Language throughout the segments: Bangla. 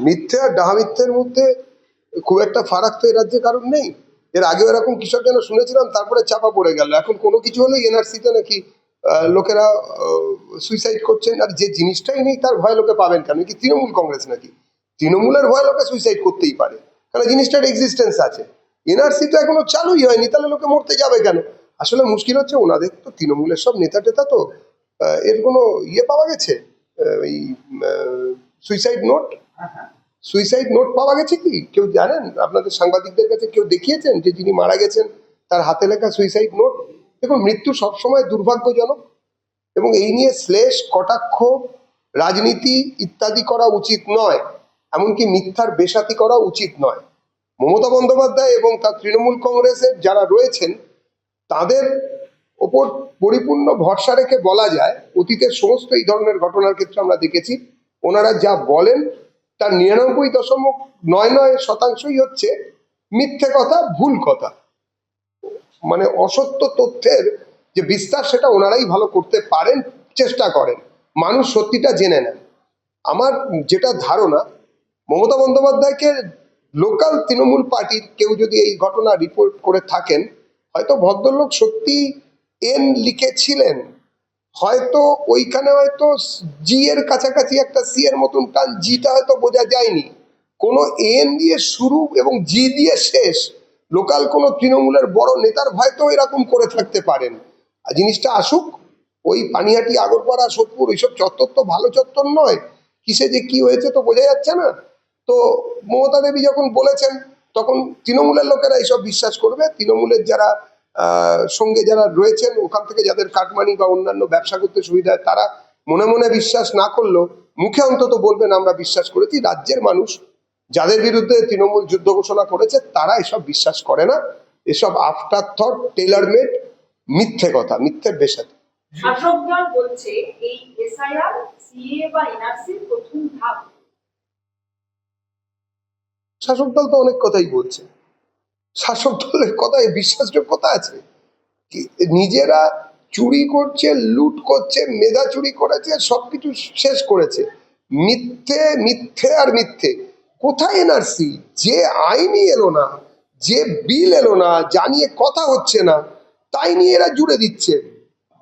মিথ্যে আর ডাহা মিথ্যের মধ্যে খুব একটা ফারাক তো এ রাজ্যে কারণ নেই। এর আগেও এরকম কিসব যেন শুনেছিলাম, তারপরে চাপা পড়ে গেল। এখন কোনো কিছু হলেই এনআরসিতে নাকি লোকেরা সুইসাইড করছেন। আর যে জিনিসটাই নেই তার ভয় লোকে পাবেন কেন? কি তৃণমূল কংগ্রেস নাকি? তৃণমূলের ভয় লোকে সুইসাইড করতেই পারে, কারণ জিনিসটার এক্সিস্টেন্স আছে। এনআরসি তো এখনো চালুই হয়নি, তাহলে লোকে মরতে যাবে কেন? আসলে মুশকিল হচ্ছে ওনাদের তো তৃণমূলের সব নেতা টেতা তো এর কোনো ইয়ে পাওয়া গেছে, এই সুইসাইড নোট, সুইসাইড নোট পাওয়া গেছে কি কেউ জানেন? আপনাদের সাংবাদিকদের কাছে কেউ দেখিয়েছেন যে যিনি মারা গেছেন তার হাতে লেখা সুইসাইড নোট? দেখুন, মৃত্যু সবসময় দুর্ভাগ্যজনক, এবং এই নিয়ে শ্লেষ কটাক্ষ রাজনীতি ইত্যাদি করা উচিত নয়, এমনকি মিথ্যার বেসাতি করা উচিত নয়। মমতা বন্দ্যোপাধ্যায় এবং তার তৃণমূল কংগ্রেসের যারা রয়েছেন তাদের ওপর পরিপূর্ণ ভরসা রেখে বলা যায়, অতীতের সমস্ত এই ধরনের ঘটনার ক্ষেত্রে আমরা দেখেছি ওনারা যা বলেন তার 99.99% হচ্ছে মিথ্যে কথা, ভুল কথা। মানে অসত্য তথ্যের যে বিস্তার সেটা ওনারাই ভালো করতে পারেন, চেষ্টা করেন, মানুষ সত্যিটা জেনে নেন। আমার যেটা ধারণা, মমতা বন্দ্যোপাধ্যায়কে লোকাল তৃণমূল পার্টির কেউ যদি এই ঘটনা রিপোর্ট করে থাকেন, হয়তো ভদ্রলোক সত্যি এন লিখেছিলেন, হয়তো ওইখানে হয়তো জি এর কাছাকাছি একটা সি এর মতন টান, জিটা হয়তো বোঝা যায়নি। কোনো এন দিয়ে শুরু এবং জি দিয়ে শেষ লোকাল কোনো তৃণমূলের বড় নেতার হয়তো এরকম করে থাকতে পারেন। আর জিনিসটা আসুক, ওই পানিহাটি, আগরপাড়া, সোদপুর ওইসব চত্বর তো ভালো চত্বর নয়, কিসে যে কি হয়েছে তো বোঝা যাচ্ছে না। তো মমতা দেবী যখন বলেছেন তখন তৃণমূলের লোকেরা এইসব বিশ্বাস করবে। তৃণমূলের যারা সঙ্গে যারা রয়েছেন ওখান থেকে যাদের কাটমানি বা অন্যান্য ব্যবসা করতে সুবিধা হয় তারা মনে মনে বিশ্বাস না করলেও মুখে অন্তত বলবেন আমরা বিশ্বাস করেছি। রাজ্যের মানুষ যাদের বিরুদ্ধে তৃণমূল যুদ্ধ ঘোষণা করেছে তারা এসব বিশ্বাস করে না, এসব আফটার থট, টেইলার মেড মিথ্যে কথা, মিথ্যের বেসাতে। শাসক দল বলছে এই এসআইআর সিএ বা এনআরসি প্রথম ধাপ। শাসক দল তো অনেক কথাই বলছে, শাসক দলের কথায় বিশ্বাসযোগ্যতা আছে? নিজেরা চুরি করছে, লুট করছে, মেধা চুরি করেছে, সবকিছু শেষ করেছে, মিথ্যে মিথ্যে আর মিথ্যে। কোথায় এনআরসি? যে আইনই এলো না, যে বিল এলো না, যা নিয়ে কথা হচ্ছে না তাই নিয়ে এরা জুড়ে দিচ্ছে।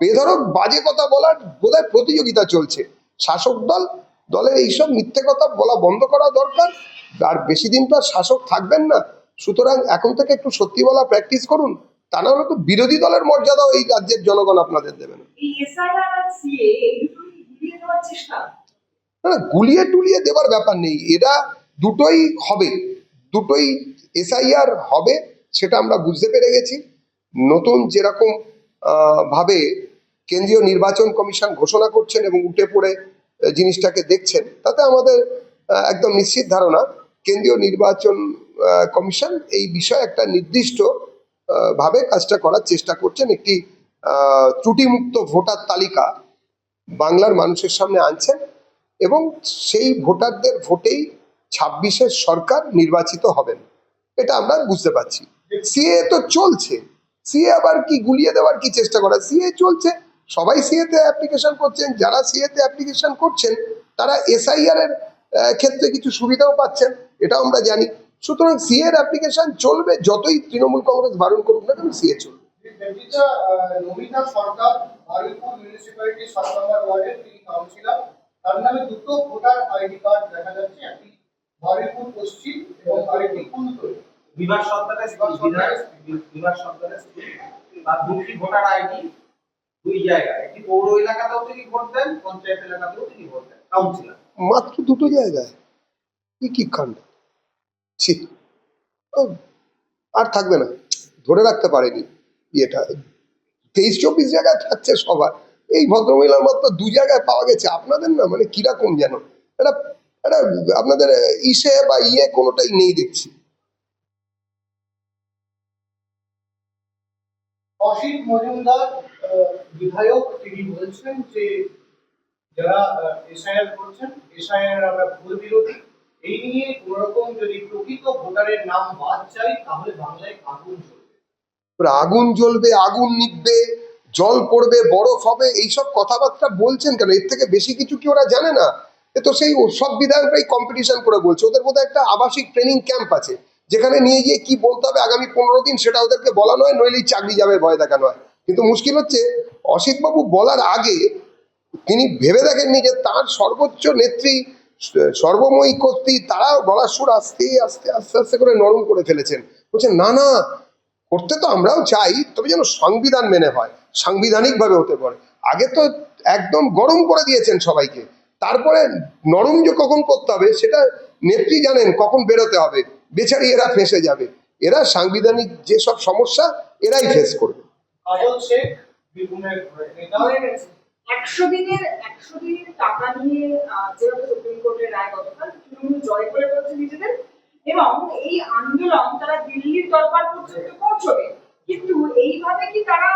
বেধড়ক বাজে কথা বলার বোধহয় প্রতিযোগিতা চলছে। শাসক দলের এইসব মিথ্যে কথা বলা বন্ধ করা দরকার। আর বেশি দিন তো আর শাসক থাকবেন না, সুতরাং এখন থেকে একটু সত্যি বলা প্র্যাকটিস করুন, তা না হলে তো বিরোধী দলের মর্যাদাও এই রাজ্যের জনগণ আপনাদের দেবে না। গুলিয়ে টুলিয়ে দেবার ব্যাপার নেই, এরা দুটোই হবে, দুটোই এসআইআর হবে, সেটা আমরা বুঝতে পেরে গেছি। নতুন যেরকম ভাবে কেন্দ্রীয় নির্বাচন কমিশন ঘোষণা করছেন এবং উঠে পড়ে জিনিসটাকে দেখছেন, তাতে আমাদের একদম নিশ্চিত ধারণা কেন্দ্রীয় নির্বাচন কমিশন এই বিষয়ে একটা নির্দিষ্ট ভাবে কাজটা করার চেষ্টা করছেন। একটি ত্রুটিমুক্ত ভোটার তালিকা বাংলার মানুষের সামনে আনছেন এবং সেই ভোটারদের ভোটেই 26-এর সরকার নির্বাচিত হবেন, এটা আমরা বুঝতে পারছি। সিএ তো চলছে, সিএ আবার কি গুলিয়ে দেওয়ার কি চেষ্টা করা? সিএ চলছে, সবাই সিএ তে অ্যাপ্লিকেশন করছেন, যারা সিএ তে অ্যাপ্লিকেশন করছেন তারা এসআইআর এর ক্ষেত্রে কিছু সুবিধাও পাচ্ছেন, এটা আমরা জানি। সুতরাং সিএ এর অ্যাপ্লিকেশন চলবে, যতই তৃণমূল কংগ্রেস বারণ করুক না কেন সিএ চলবে। নমিতা সরকার বারুইপুর মিউনিসিপ্যালিটি 7 নম্বর ওয়ার্ডের তিনি কাউন্সিলর, তার নামে দুটো ভোটার আইডি কার্ড দেখা যাচ্ছে, একটি বারুইপুর পশ্চিম এবং আরেকটি কুলতলি। বিভাগ সরকারের তার দুটি ভোটার আইডি দুই জায়গায়, একটি পৌর এলাকাতেও তিনি ভোট দেন, পঞ্চায়েত এলাকাতেও তিনি ভোট দেন, কাউন্সিলর। মাত্র দুটো জায়গায়, কি কাণ্ড! ঠিক আর থাকবে না, ধরে রাখতে পারেনি ইয়েটা। 23-24 জায়গায় থাকছে সবার, এই ভদ্রমহিলার মাত্র 2 জায়গায় পাওয়া গেছে। আপনাদের না মানে কিরকম যেন এটা এটা আপনাদের ইসে বা ইয়ে কোনোটাই নেই দেখছি। অসিত মজুমদার বিধায়ক, তিনি বলছেন যে যারা এসআইআর করছেন, এসআইআর আমরা ভুল বিরোধী, এই নিয়ে কোনোরকম যদি প্রকৃত ভোটারের নাম বাদ যায় তাহলে বাংলায় আগুন জ্বলবে। আগুন জ্বলবে, আগুন নিববে, জল পড়বে, বরফ হবে, এইসব কথাবার্তা বলছেন কেন? এর থেকে বেশি কিছু কি ওরা জানে না? এ তো সেই সব বিধায়করাই কম্পিটিশন করে বলছে, ওদের মধ্যে একটা আবাসিক ট্রেনিং ক্যাম্প আছে যেখানে নিয়ে গিয়ে কি বলতে হবে আগামী 15 দিন সেটা ওদেরকে বলা নয়, নইলেই চাকরি যাবে ভয় দেখানো হয়। কিন্তু মুশকিল হচ্ছে অসিতবাবু বলার আগে তিনি ভেবে দেখেননি যে তার সর্বোচ্চ নেত্রী সর্বময়ী কর্ত্রী তারা গলার সুর আস্তে আস্তে আস্তে আস্তে করে নরম করে ফেলেছেন। বলছেন না না, করতে তো আমরাও চাই, তবে যেন সংবিধান মেনে হয়, সাংবিধানিক ভাবে হতে পারে। আগে তো একদম গরম করে দিয়েছেন সবাইকে, তারপরে নরম যে কখন করতে হবে সেটা নেত্রী জানেন কখন বেরোতে হবে। বেচারি এরা ফেঁসে যাবে, এরা সাংবিধানিক যেসব সমস্যা এরাই ফেস করবে। কাজল শেখ বীরভূমের নেতা। হয়ে গেছে 100 দিনের টাকা নিয়ে যেভাবে সুপ্রিম কোর্টের রায় গতকাল তৃণমূল জয় করে বলছে নিজেদের, এবং এই আন্দোলন তারা দিল্লির দরবার পর্যন্ত পৌঁছবে। কিন্তু এইভাবে কি তারা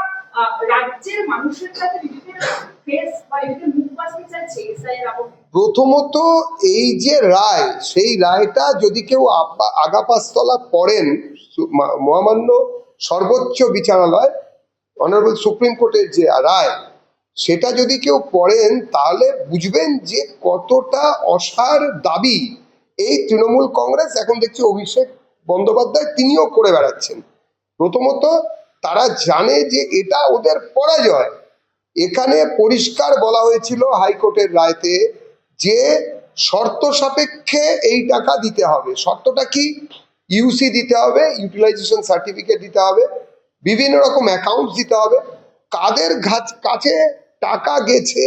রাজ্যের মানুষের কাছে নিজেদের ফেস বা নিজেদের মুখ বাঁচতে চাইছে এসআইয়ের আবহে? প্রথমত এই যে রায়, সেই রায়টা যদি কেউ আগাপাস্তলা পড়েন, মহামান্য সর্বোচ্চ বিচারালয় অনারেবল সুপ্রিম কোর্টের যে রায়, সেটা যদি কেউ পড়েন তাহলে বুঝবেন যে কতটা অসার দাবি এই তৃণমূল কংগ্রেস, এখন দেখছি অভিষেক বন্দ্যোপাধ্যায় তিনিও করে বেড়াচ্ছেন। প্রথমত তারা জানে যে এটা ওদের পরাজয়। এখানে পরিষ্কার বলা হয়েছিল হাইকোর্টের রায়তে যে শর্ত সাপেক্ষে এই টাকা দিতে হবে। শর্তটা কি? ইউসি দিতে হবে, ইউটিলাইজেশন সার্টিফিকেট দিতে হবে, বিভিন্ন রকম অ্যাকাউন্ট দিতে হবে, কাদের কাছে টাকা গেছে,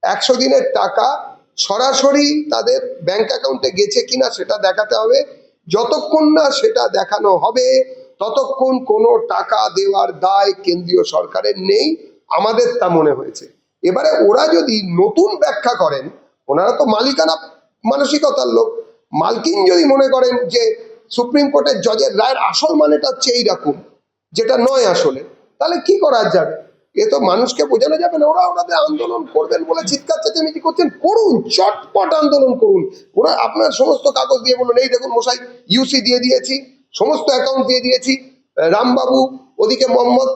100 দিনের টাকা সরাসরি তাদের ব্যাংক অ্যাকাউন্টে গেছে কিনা সেটা দেখাতে হবে। যতক্ষণ না সেটা দেখানো হবে ততক্ষণ কোনো টাকা দেওয়ার দায় কেন্দ্রীয় সরকারের নেই, আমাদের তা মনে হয়েছে। এবারে ওরা যদি নতুন ব্যাখ্যা করেন, ওনারা তো মালিকানা মানসিকতার লোক, মালকিন যদি মনে করেন যে সুপ্রিম কোর্টের জজের রায়ের আসল মানেটা হচ্ছে এইরকম, যেটা নয় আসলে, তাহলে কি করা যাবে? এ তো মানুষকে বোঝানো যাবে না। ওরা ওনাদের আন্দোলন করবেন বলে চিৎকার চেঁচামেচি করছেন, করুন, চটপট আন্দোলন করুন। ওরা আপনার সমস্ত কাগজ দিয়ে বলুন এই দেখুন মশাই ইউসি দিয়ে দিয়েছি, সমস্ত অ্যাকাউন্ট দিয়ে দিয়েছি, রামবাবু ওদিকে মোহাম্মদ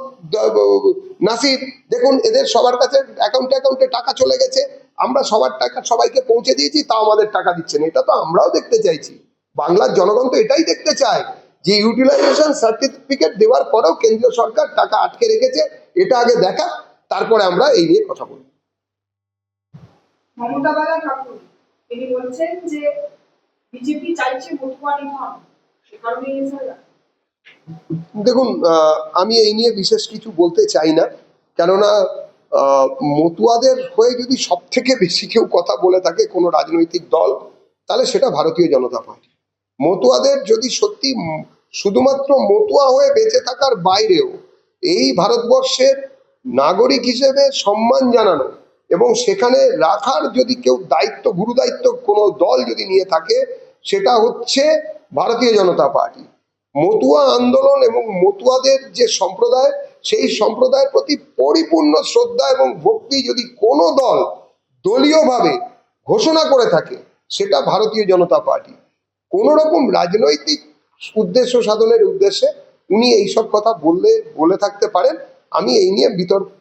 নাসির দেখুন এদের সবার কাছে অ্যাকাউন্টে টাকা চলে গেছে, আমরা সবার টাকা সবাইকে পৌঁছে দিয়েছি, তাও আমাদের টাকা দিচ্ছেন। এটা তো আমরাও দেখতে চাইছি, বাংলার জনগণ তো এটাই দেখতে চায় যে ইউটিলাইজেশন সার্টিফিকেট দেওয়ার পরেও কেন্দ্রীয় সরকার টাকা আটকে রেখেছে, এটা আগে দেখা, তারপরে আমরা এই নিয়ে কথা বলব। মমতা বালা ঠাকুর তিনি বলছেন যে বিজেপি চাইছে মতুয়া নিধন, সে কারণেই এসআইআর। দেখুন আমি এই নিয়ে বিশেষ কিছু বলতে চাই না, কেননা মতুয়াদের হয়ে যদি সব থেকে বেশি কেউ কথা বলে থাকে কোনো রাজনৈতিক দল, তাহলে সেটা ভারতীয় জনতা পার্টি। মতুয়াদের যদি সত্যি শুধুমাত্র মতুয়া হয়ে বেঁচে থাকার বাইরেও এই ভারতবর্ষের নাগরিক হিসেবে সম্মান জানানো এবং সেখানে রাখার যদি কেউ দায়িত্ব, গুরু দায়িত্ব কোনো দল যদি নিয়ে থাকে, সেটা হচ্ছে ভারতীয় জনতা পার্টি। মতুয়া আন্দোলন এবং মতুয়াদের যে সম্প্রদায়, সেই সম্প্রদায়ের প্রতি পরিপূর্ণ শ্রদ্ধা এবং ভক্তি যদি কোনো দল দলীয়ভাবে ঘোষণা করে থাকে, সেটা ভারতীয় জনতা পার্টি। কোনো রকম রাজনৈতিক উদ্দেশ্য সাধনের উদ্দেশ্যে উনি এইসব কথা বলে থাকতে পারেন, আমি এই নিয়ে বিতর্ক